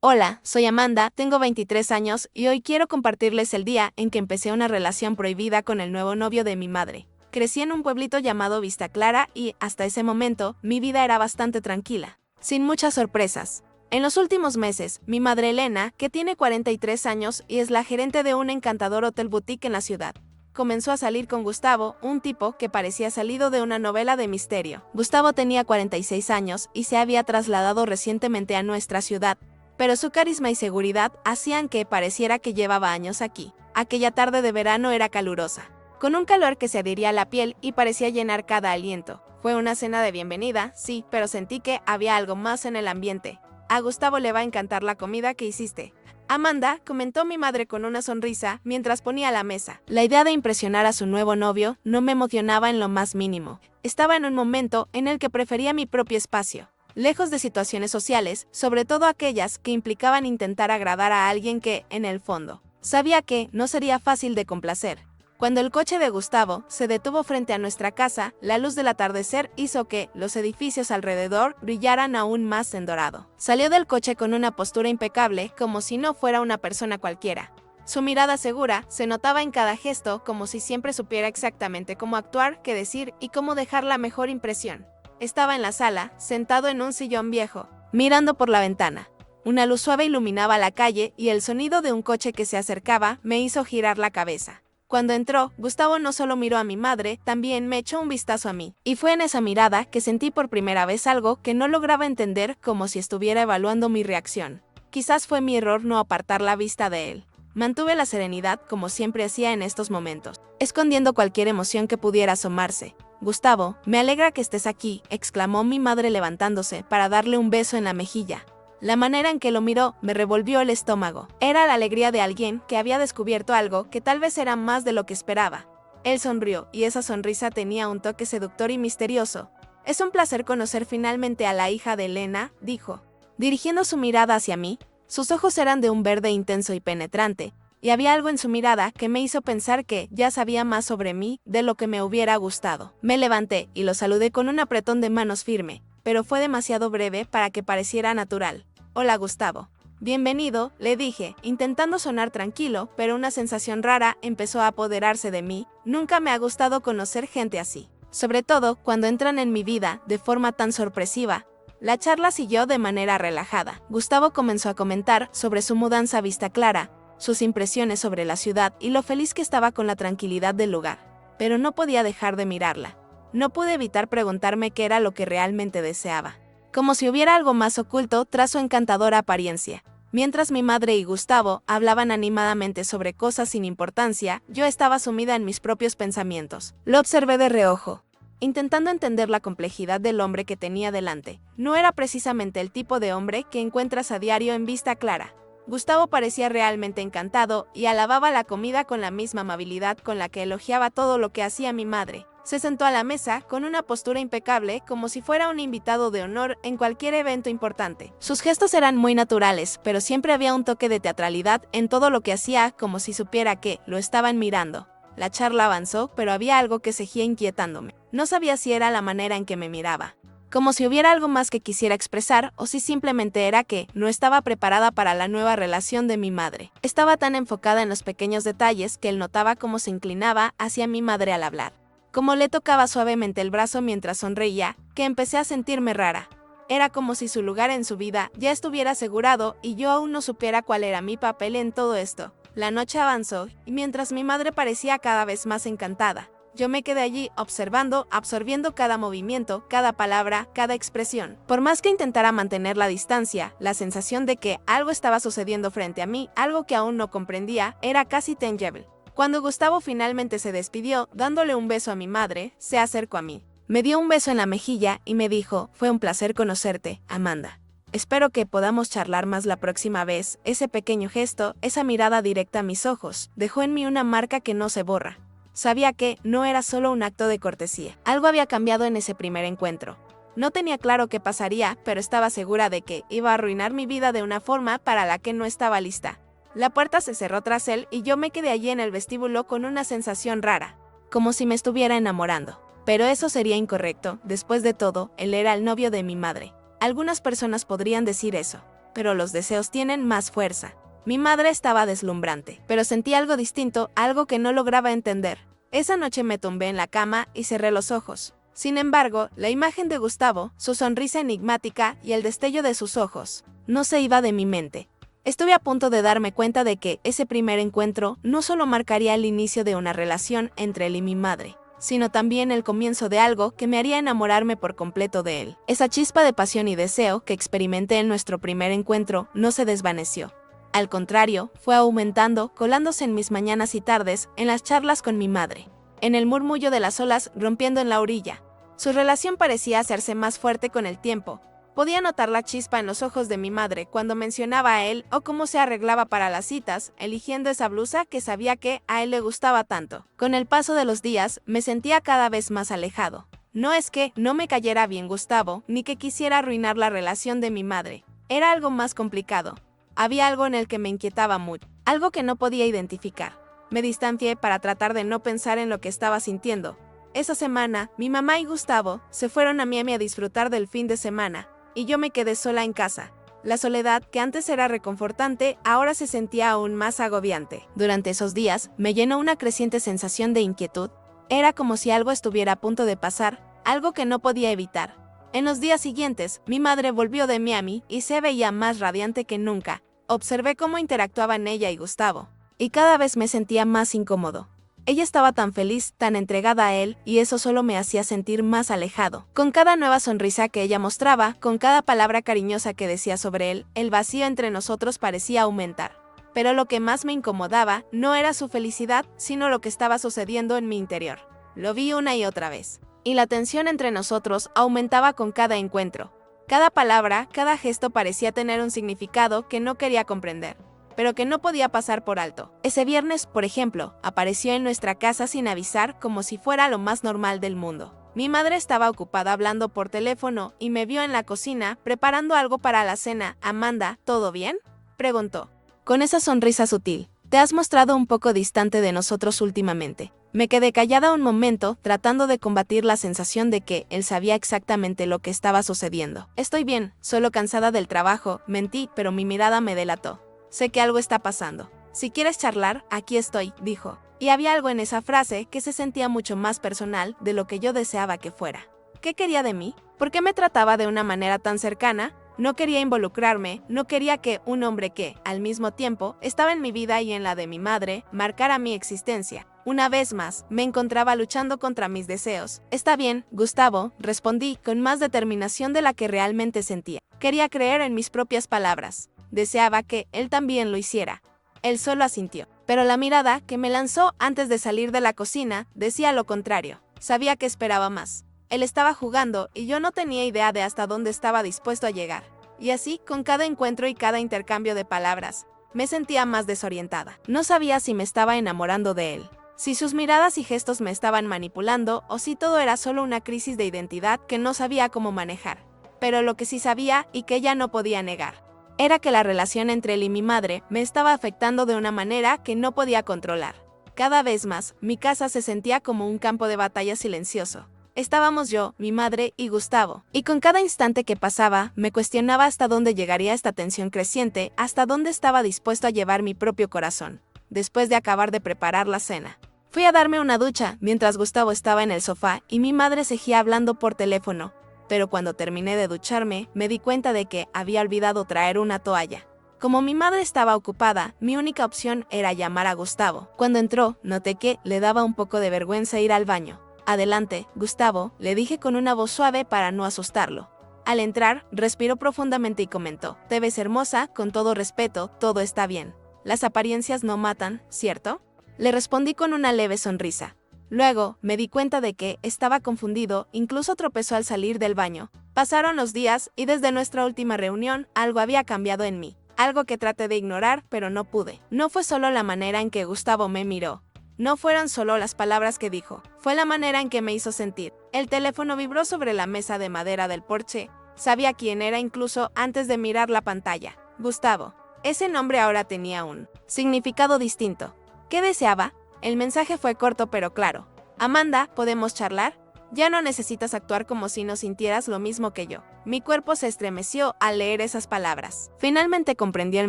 Hola, soy Amanda, tengo 23 años y hoy quiero compartirles el día en que empecé una relación prohibida con el nuevo novio de mi madre. Crecí en un pueblito llamado Vista Clara y, hasta ese momento, mi vida era bastante tranquila, sin muchas sorpresas. En los últimos meses, mi madre Elena, que tiene 43 años y es la gerente de un encantador hotel boutique en la ciudad, comenzó a salir con Gustavo, un tipo que parecía salido de una novela de misterio. Gustavo tenía 46 años y se había trasladado recientemente a nuestra ciudad, pero su carisma y seguridad hacían que pareciera que llevaba años aquí. Aquella tarde de verano era calurosa, con un calor que se adhería a la piel y parecía llenar cada aliento. Fue una cena de bienvenida, sí, pero sentí que había algo más en el ambiente. A Gustavo le va a encantar la comida que hiciste, Amanda, comentó mi madre con una sonrisa mientras ponía la mesa. La idea de impresionar a su nuevo novio no me emocionaba en lo más mínimo. Estaba en un momento en el que prefería mi propio espacio, lejos de situaciones sociales, sobre todo aquellas que implicaban intentar agradar a alguien que, en el fondo, sabía que no sería fácil de complacer. Cuando el coche de Gustavo se detuvo frente a nuestra casa, la luz del atardecer hizo que los edificios alrededor brillaran aún más en dorado. Salió del coche con una postura impecable, como si no fuera una persona cualquiera. Su mirada segura se notaba en cada gesto, como si siempre supiera exactamente cómo actuar, qué decir y cómo dejar la mejor impresión. Estaba en la sala, sentado en un sillón viejo, mirando por la ventana. Una luz suave iluminaba la calle y el sonido de un coche que se acercaba me hizo girar la cabeza. Cuando entró, Gustavo no solo miró a mi madre, también me echó un vistazo a mí. Y fue en esa mirada que sentí por primera vez algo que no lograba entender, como si estuviera evaluando mi reacción. Quizás fue mi error no apartar la vista de él. Mantuve la serenidad como siempre hacía en estos momentos, escondiendo cualquier emoción que pudiera asomarse. Gustavo, me alegra que estés aquí, exclamó mi madre levantándose para darle un beso en la mejilla. La manera en que lo miró me revolvió el estómago. Era la alegría de alguien que había descubierto algo que tal vez era más de lo que esperaba. Él sonrió, y esa sonrisa tenía un toque seductor y misterioso. Es un placer conocer finalmente a la hija de Elena, dijo, dirigiendo su mirada hacia mí. Sus ojos eran de un verde intenso y penetrante, y había algo en su mirada que me hizo pensar que ya sabía más sobre mí de lo que me hubiera gustado. Me levanté y lo saludé con un apretón de manos firme, pero fue demasiado breve para que pareciera natural. Hola Gustavo. Bienvenido, le dije, intentando sonar tranquilo, pero una sensación rara empezó a apoderarse de mí. Nunca me ha gustado conocer gente así, sobre todo cuando entran en mi vida de forma tan sorpresiva. La charla siguió de manera relajada. Gustavo comenzó a comentar sobre su mudanza a Vista Clara, sus impresiones sobre la ciudad y lo feliz que estaba con la tranquilidad del lugar. Pero no podía dejar de mirarla. No pude evitar preguntarme qué era lo que realmente deseaba, como si hubiera algo más oculto tras su encantadora apariencia. Mientras mi madre y Gustavo hablaban animadamente sobre cosas sin importancia, yo estaba sumida en mis propios pensamientos. Lo observé de reojo, intentando entender la complejidad del hombre que tenía delante. No era precisamente el tipo de hombre que encuentras a diario en Vista Clara. Gustavo parecía realmente encantado y alababa la comida con la misma amabilidad con la que elogiaba todo lo que hacía mi madre. Se sentó a la mesa con una postura impecable, como si fuera un invitado de honor en cualquier evento importante. Sus gestos eran muy naturales, pero siempre había un toque de teatralidad en todo lo que hacía, como si supiera que lo estaban mirando. La charla avanzó, pero había algo que seguía inquietándome. No sabía si era la manera en que me miraba, como si hubiera algo más que quisiera expresar, o si simplemente era que no estaba preparada para la nueva relación de mi madre. Estaba tan enfocada en los pequeños detalles que él notaba cómo se inclinaba hacia mi madre al hablar, como le tocaba suavemente el brazo mientras sonreía, que empecé a sentirme rara. Era como si su lugar en su vida ya estuviera asegurado y yo aún no supiera cuál era mi papel en todo esto. La noche avanzó, y mientras mi madre parecía cada vez más encantada, yo me quedé allí observando, absorbiendo cada movimiento, cada palabra, cada expresión. Por más que intentara mantener la distancia, la sensación de que algo estaba sucediendo frente a mí, algo que aún no comprendía, era casi tangible. Cuando Gustavo finalmente se despidió, dándole un beso a mi madre, se acercó a mí. Me dio un beso en la mejilla y me dijo, fue un placer conocerte, Amanda. Espero que podamos charlar más la próxima vez. Ese pequeño gesto, esa mirada directa a mis ojos, dejó en mí una marca que no se borra. Sabía que no era solo un acto de cortesía. Algo había cambiado en ese primer encuentro. No tenía claro qué pasaría, pero estaba segura de que iba a arruinar mi vida de una forma para la que no estaba lista. La puerta se cerró tras él y yo me quedé allí en el vestíbulo con una sensación rara, como si me estuviera enamorando. Pero eso sería incorrecto. Después de todo, él era el novio de mi madre. Algunas personas podrían decir eso, pero los deseos tienen más fuerza. Mi madre estaba deslumbrante, pero sentí algo distinto, algo que no lograba entender. Esa noche me tumbé en la cama y cerré los ojos. Sin embargo, la imagen de Gustavo, su sonrisa enigmática y el destello de sus ojos, no se iba de mi mente. Estuve a punto de darme cuenta de que ese primer encuentro no solo marcaría el inicio de una relación entre él y mi madre, sino también el comienzo de algo que me haría enamorarme por completo de él. Esa chispa de pasión y deseo que experimenté en nuestro primer encuentro no se desvaneció. Al contrario, fue aumentando, colándose en mis mañanas y tardes, en las charlas con mi madre, en el murmullo de las olas rompiendo en la orilla. Su relación parecía hacerse más fuerte con el tiempo. Podía notar la chispa en los ojos de mi madre cuando mencionaba a él o cómo se arreglaba para las citas, eligiendo esa blusa que sabía que a él le gustaba tanto. Con el paso de los días, me sentía cada vez más alejado. No es que no me cayera bien Gustavo, ni que quisiera arruinar la relación de mi madre. Era algo más complicado. Había algo en el que me inquietaba mucho, algo que no podía identificar. Me distancié para tratar de no pensar en lo que estaba sintiendo. Esa semana, mi mamá y Gustavo se fueron a Miami a disfrutar del fin de semana, y yo me quedé sola en casa. La soledad, que antes era reconfortante, ahora se sentía aún más agobiante. Durante esos días, me llenó una creciente sensación de inquietud. Era como si algo estuviera a punto de pasar, algo que no podía evitar. En los días siguientes, mi madre volvió de Miami y se veía más radiante que nunca. Observé cómo interactuaban ella y Gustavo, y cada vez me sentía más incómodo. Ella estaba tan feliz, tan entregada a él, y eso solo me hacía sentir más alejado. Con cada nueva sonrisa que ella mostraba, con cada palabra cariñosa que decía sobre él, el vacío entre nosotros parecía aumentar. Pero lo que más me incomodaba no era su felicidad, sino lo que estaba sucediendo en mi interior. Lo vi una y otra vez. Y la tensión entre nosotros aumentaba con cada encuentro. Cada palabra, cada gesto parecía tener un significado que no quería comprender, pero que no podía pasar por alto. Ese viernes, por ejemplo, apareció en nuestra casa sin avisar, como si fuera lo más normal del mundo. Mi madre estaba ocupada hablando por teléfono y me vio en la cocina preparando algo para la cena. «Amanda, ¿todo bien?», preguntó, con esa sonrisa sutil. «Te has mostrado un poco distante de nosotros últimamente». Me quedé callada un momento, tratando de combatir la sensación de que él sabía exactamente lo que estaba sucediendo. «Estoy bien, solo cansada del trabajo», mentí, pero mi mirada me delató. «Sé que algo está pasando. Si quieres charlar, aquí estoy», dijo. Y había algo en esa frase que se sentía mucho más personal de lo que yo deseaba que fuera. ¿Qué quería de mí? ¿Por qué me trataba de una manera tan cercana? No quería involucrarme, no quería que un hombre que, al mismo tiempo, estaba en mi vida y en la de mi madre, marcara mi existencia. Una vez más, me encontraba luchando contra mis deseos. «Está bien, Gustavo», respondí con más determinación de la que realmente sentía. Quería creer en mis propias palabras. Deseaba que él también lo hiciera. Él solo asintió. Pero la mirada que me lanzó antes de salir de la cocina decía lo contrario. Sabía que esperaba más. Él estaba jugando y yo no tenía idea de hasta dónde estaba dispuesto a llegar. Y así, con cada encuentro y cada intercambio de palabras, me sentía más desorientada. No sabía si me estaba enamorando de él, si sus miradas y gestos me estaban manipulando o si todo era solo una crisis de identidad que no sabía cómo manejar. Pero lo que sí sabía y que ya no podía negar era que la relación entre él y mi madre me estaba afectando de una manera que no podía controlar. Cada vez más, mi casa se sentía como un campo de batalla silencioso. Estábamos yo, mi madre y Gustavo, y con cada instante que pasaba, me cuestionaba hasta dónde llegaría esta tensión creciente, hasta dónde estaba dispuesto a llevar mi propio corazón. Después de acabar de preparar la cena, fui a darme una ducha, mientras Gustavo estaba en el sofá y mi madre seguía hablando por teléfono. Pero cuando terminé de ducharme, me di cuenta de que había olvidado traer una toalla. Como mi madre estaba ocupada, mi única opción era llamar a Gustavo. Cuando entró, noté que le daba un poco de vergüenza ir al baño. «Adelante, Gustavo», le dije con una voz suave para no asustarlo. Al entrar, respiró profundamente y comentó: «Te ves hermosa, con todo respeto, todo está bien. Las apariencias no matan, ¿cierto?». Le respondí con una leve sonrisa. Luego, me di cuenta de que estaba confundido, incluso tropezó al salir del baño. Pasaron los días y desde nuestra última reunión, algo había cambiado en mí. Algo que traté de ignorar, pero no pude. No fue solo la manera en que Gustavo me miró. No fueron solo las palabras que dijo, fue la manera en que me hizo sentir. El teléfono vibró sobre la mesa de madera del porche. Sabía quién era incluso antes de mirar la pantalla. Gustavo. Ese nombre ahora tenía un significado distinto. ¿Qué deseaba? El mensaje fue corto pero claro. «Amanda, ¿podemos charlar? Ya no necesitas actuar como si no sintieras lo mismo que yo». Mi cuerpo se estremeció al leer esas palabras. Finalmente comprendí el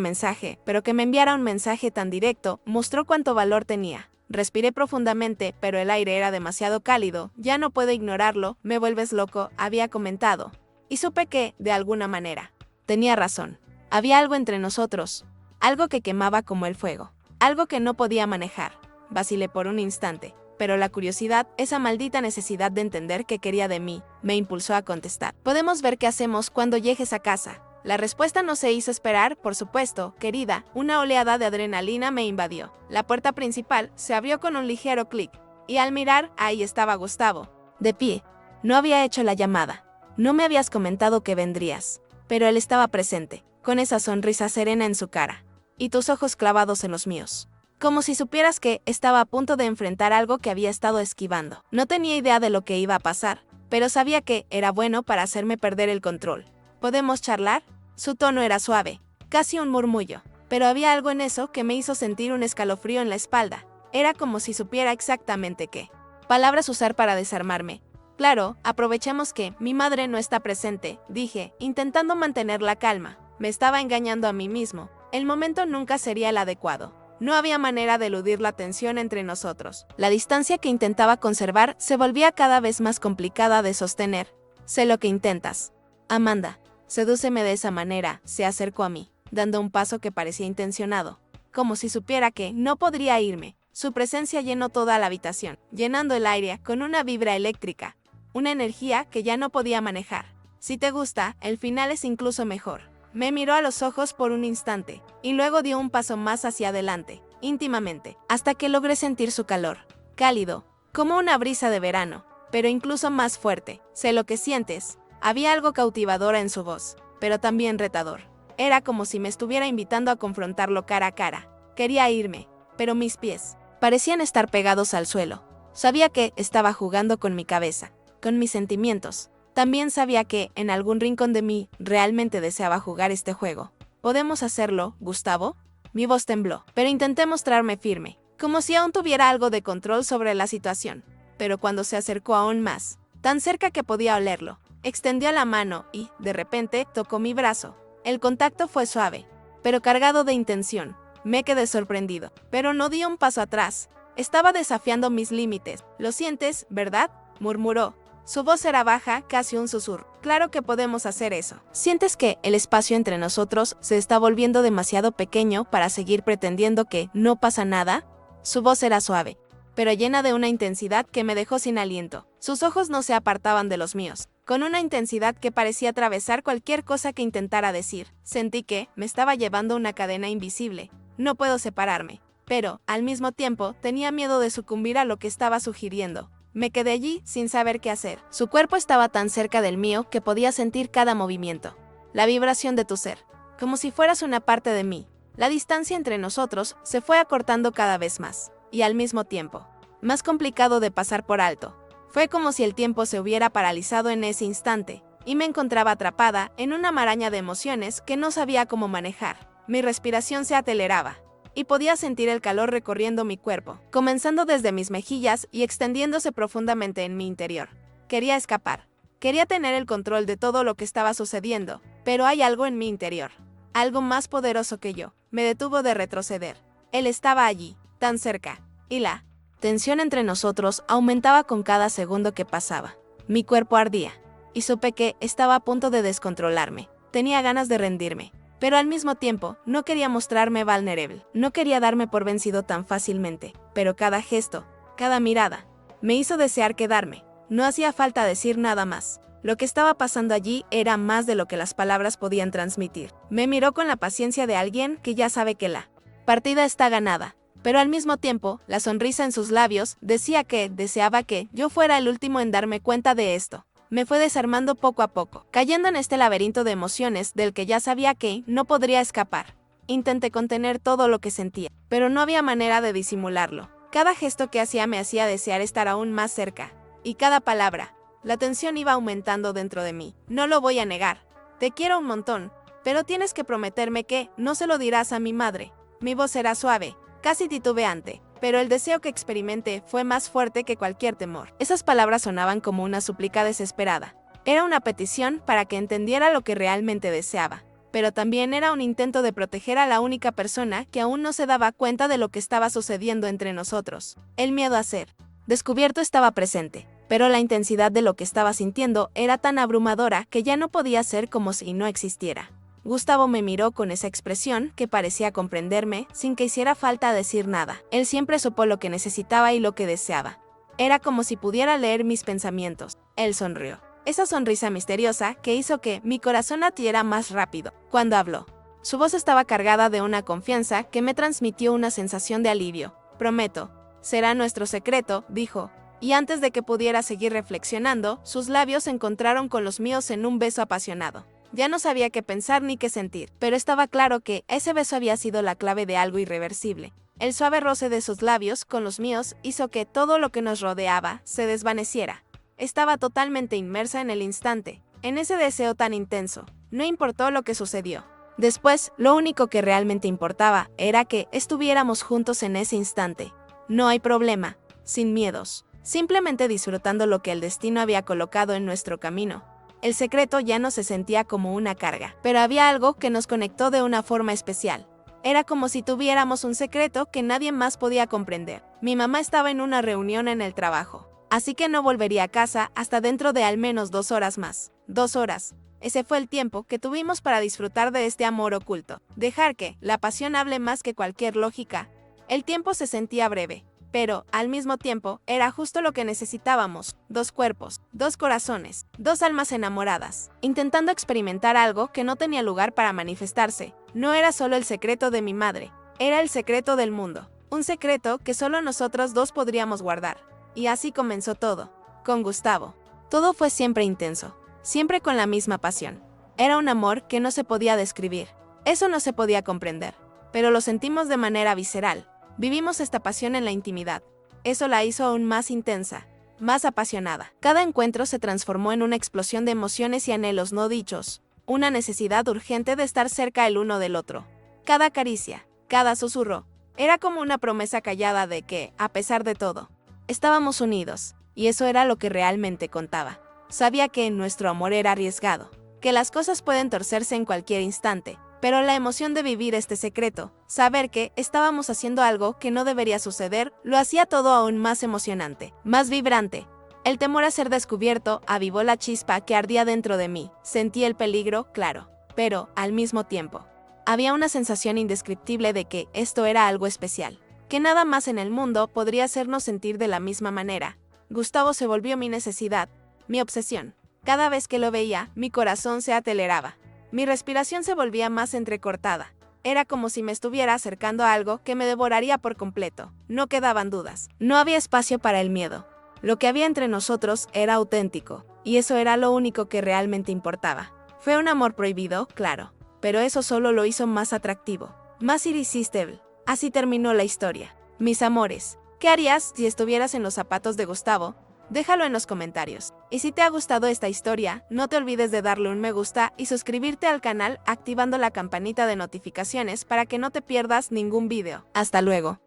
mensaje, pero que me enviara un mensaje tan directo mostró cuánto valor tenía. Respiré profundamente, pero el aire era demasiado cálido. Ya no puedo ignorarlo, me vuelves loco, había comentado. Y supe que, de alguna manera, tenía razón. Había algo entre nosotros, algo que quemaba como el fuego, algo que no podía manejar. Vacilé por un instante, pero la curiosidad, esa maldita necesidad de entender qué quería de mí, me impulsó a contestar. Podemos ver qué hacemos cuando llegues a casa. La respuesta no se hizo esperar, por supuesto, querida. Una oleada de adrenalina me invadió. La puerta principal se abrió con un ligero clic, y al mirar, ahí estaba Gustavo, de pie. No había hecho la llamada. No me habías comentado que vendrías, pero él estaba presente, con esa sonrisa serena en su cara, y tus ojos clavados en los míos. Como si supieras que estaba a punto de enfrentar algo que había estado esquivando. No tenía idea de lo que iba a pasar, pero sabía que era bueno para hacerme perder el control. ¿Podemos charlar? Su tono era suave, casi un murmullo, pero había algo en eso que me hizo sentir un escalofrío en la espalda. Era como si supiera exactamente qué palabras usar para desarmarme. Claro, aprovechemos que mi madre no está presente, dije, intentando mantener la calma. Me estaba engañando a mí mismo. El momento nunca sería el adecuado. No había manera de eludir la tensión entre nosotros. La distancia que intentaba conservar se volvía cada vez más complicada de sostener. Sé lo que intentas. Amanda, sedúceme de esa manera, se acercó a mí, dando un paso que parecía intencionado, como si supiera que no podría irme. Su presencia llenó toda la habitación, llenando el aire con una vibra eléctrica, una energía que ya no podía manejar. Si te gusta, el final es incluso mejor. Me miró a los ojos por un instante, y luego dio un paso más hacia adelante, íntimamente, hasta que logré sentir su calor, cálido, como una brisa de verano, pero incluso más fuerte. Sé lo que sientes. Había algo cautivador en su voz, pero también retador. Era como si me estuviera invitando a confrontarlo cara a cara. Quería irme, pero mis pies parecían estar pegados al suelo. Sabía que estaba jugando con mi cabeza, con mis sentimientos. También sabía que, en algún rincón de mí, realmente deseaba jugar este juego. ¿Podemos hacerlo, Gustavo? Mi voz tembló, pero intenté mostrarme firme, como si aún tuviera algo de control sobre la situación. Pero cuando se acercó aún más, tan cerca que podía olerlo, extendió la mano y, de repente, tocó mi brazo. El contacto fue suave, pero cargado de intención. Me quedé sorprendido, pero no di un paso atrás. Estaba desafiando mis límites. ¿Lo sientes, verdad?, murmuró. Su voz era baja, casi un susurro. Claro que podemos hacer eso. ¿Sientes que el espacio entre nosotros se está volviendo demasiado pequeño para seguir pretendiendo que no pasa nada? Su voz era suave, pero llena de una intensidad que me dejó sin aliento. Sus ojos no se apartaban de los míos, con una intensidad que parecía atravesar cualquier cosa que intentara decir. Sentí que me estaba llevando una cadena invisible. No puedo separarme, pero, al mismo tiempo, tenía miedo de sucumbir a lo que estaba sugiriendo. Me quedé allí sin saber qué hacer. Su cuerpo estaba tan cerca del mío que podía sentir cada movimiento. La vibración de tu ser, como si fueras una parte de mí. La distancia entre nosotros se fue acortando cada vez más, y al mismo tiempo, más complicado de pasar por alto. Fue como si el tiempo se hubiera paralizado en ese instante, y me encontraba atrapada en una maraña de emociones que no sabía cómo manejar. Mi respiración se aceleraba, y podía sentir el calor recorriendo mi cuerpo, comenzando desde mis mejillas y extendiéndose profundamente en mi interior. Quería escapar. Quería tener el control de todo lo que estaba sucediendo, pero hay algo en mi interior, algo más poderoso que yo. Me detuvo de retroceder. Él estaba allí, tan cerca, y la tensión entre nosotros aumentaba con cada segundo que pasaba. Mi cuerpo ardía, y supe que estaba a punto de descontrolarme. Tenía ganas de rendirme. Pero al mismo tiempo, no quería mostrarme vulnerable. No quería darme por vencido tan fácilmente. Pero cada gesto, cada mirada, me hizo desear quedarme. No hacía falta decir nada más. Lo que estaba pasando allí era más de lo que las palabras podían transmitir. Me miró con la paciencia de alguien que ya sabe que la partida está ganada. Pero al mismo tiempo, la sonrisa en sus labios decía que deseaba que yo fuera el último en darme cuenta de esto. Me fue desarmando poco a poco, cayendo en este laberinto de emociones del que ya sabía que no podría escapar. Intenté contener todo lo que sentía, pero no había manera de disimularlo. Cada gesto que hacía me hacía desear estar aún más cerca, y cada palabra, la tensión iba aumentando dentro de mí. No lo voy a negar, te quiero un montón, pero tienes que prometerme que no se lo dirás a mi madre. Mi voz era suave, casi titubeante, pero el deseo que experimenté fue más fuerte que cualquier temor. Esas palabras sonaban como una súplica desesperada. Era una petición para que entendiera lo que realmente deseaba, pero también era un intento de proteger a la única persona que aún no se daba cuenta de lo que estaba sucediendo entre nosotros. El miedo a ser descubierto estaba presente, pero la intensidad de lo que estaba sintiendo era tan abrumadora que ya no podía ser como si no existiera. Gustavo me miró con esa expresión que parecía comprenderme sin que hiciera falta decir nada. Él siempre supo lo que necesitaba y lo que deseaba. Era como si pudiera leer mis pensamientos. Él sonrió. Esa sonrisa misteriosa que hizo que mi corazón latiera más rápido. Cuando habló, su voz estaba cargada de una confianza que me transmitió una sensación de alivio. Prometo, será nuestro secreto, dijo. Y antes de que pudiera seguir reflexionando, sus labios se encontraron con los míos en un beso apasionado. Ya no sabía qué pensar ni qué sentir, pero estaba claro que ese beso había sido la clave de algo irreversible. El suave roce de sus labios con los míos hizo que todo lo que nos rodeaba se desvaneciera. Estaba totalmente inmersa en el instante, en ese deseo tan intenso. No importó lo que sucedió. Después, lo único que realmente importaba era que estuviéramos juntos en ese instante. No hay problema, sin miedos, simplemente disfrutando lo que el destino había colocado en nuestro camino. El secreto ya no se sentía como una carga, pero había algo que nos conectó de una forma especial. Era como si tuviéramos un secreto que nadie más podía comprender. Mi mamá estaba en una reunión en el trabajo, así que no volvería a casa hasta dentro de al menos 2 horas más. 2 horas. Ese fue el tiempo que tuvimos para disfrutar de este amor oculto. Dejar que la pasión hable más que cualquier lógica. El tiempo se sentía breve, pero, al mismo tiempo, era justo lo que necesitábamos. 2 cuerpos, 2 corazones, 2 almas enamoradas, intentando experimentar algo que no tenía lugar para manifestarse. No era solo el secreto de mi madre, era el secreto del mundo. Un secreto que solo nosotros dos podríamos guardar. Y así comenzó todo, con Gustavo. Todo fue siempre intenso, siempre con la misma pasión. Era un amor que no se podía describir, eso no se podía comprender, pero lo sentimos de manera visceral. Vivimos esta pasión en la intimidad. Eso la hizo aún más intensa, más apasionada. Cada encuentro se transformó en una explosión de emociones y anhelos no dichos, una necesidad urgente de estar cerca el uno del otro. Cada caricia, cada susurro, era como una promesa callada de que, a pesar de todo, estábamos unidos, y eso era lo que realmente contaba. Sabía que nuestro amor era arriesgado, que las cosas pueden torcerse en cualquier instante, pero la emoción de vivir este secreto, saber que estábamos haciendo algo que no debería suceder, lo hacía todo aún más emocionante, más vibrante. El temor a ser descubierto avivó la chispa que ardía dentro de mí. Sentí el peligro, claro, pero, al mismo tiempo, había una sensación indescriptible de que esto era algo especial, que nada más en el mundo podría hacernos sentir de la misma manera. Gustavo se volvió mi necesidad, mi obsesión. Cada vez que lo veía, mi corazón se aceleraba. Mi respiración se volvía más entrecortada. Era como si me estuviera acercando a algo que me devoraría por completo. No quedaban dudas. No había espacio para el miedo. Lo que había entre nosotros era auténtico, y eso era lo único que realmente importaba. Fue un amor prohibido, claro, pero eso solo lo hizo más atractivo, más irresistible. Así terminó la historia. Mis amores, ¿qué harías si estuvieras en los zapatos de Gustavo? Déjalo en los comentarios. Y si te ha gustado esta historia, no te olvides de darle un me gusta y suscribirte al canal activando la campanita de notificaciones para que no te pierdas ningún video. Hasta luego.